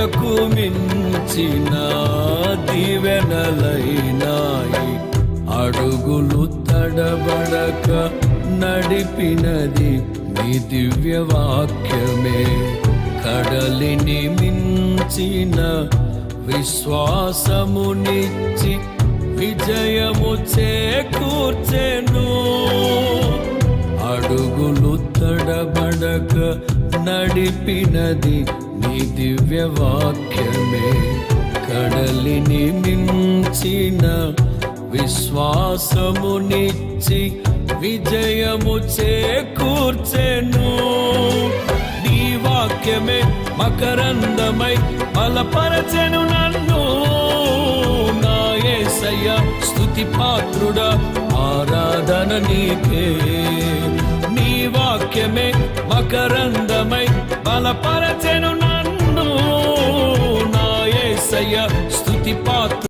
ఇంతకు మించిన దీవెనలైనాయి. అడుగులు తడబడక నడిపినది నీ దివ్య వాక్యమే. కడలిని మించిన విశ్వాసమునిచ్చి విజయము చేకూర్చెను. అడుగులు తడబడక నడిపినది నీ దివ్య వాక్యమే. కడలిని మించిన విశ్వాసమునిచ్చి విజయము చేకూర్చెను. నీ వాక్యమే మకరందమై బలపరచెను నన్ను. నా యేసయ్య స్తుతి పాత్రుడా, ఆరాధన నీకే. నీ వాక్యమే మకరందమై బలపరచెను నన్ను. నా యేసయ్య స్తుతి పాత్రుడా.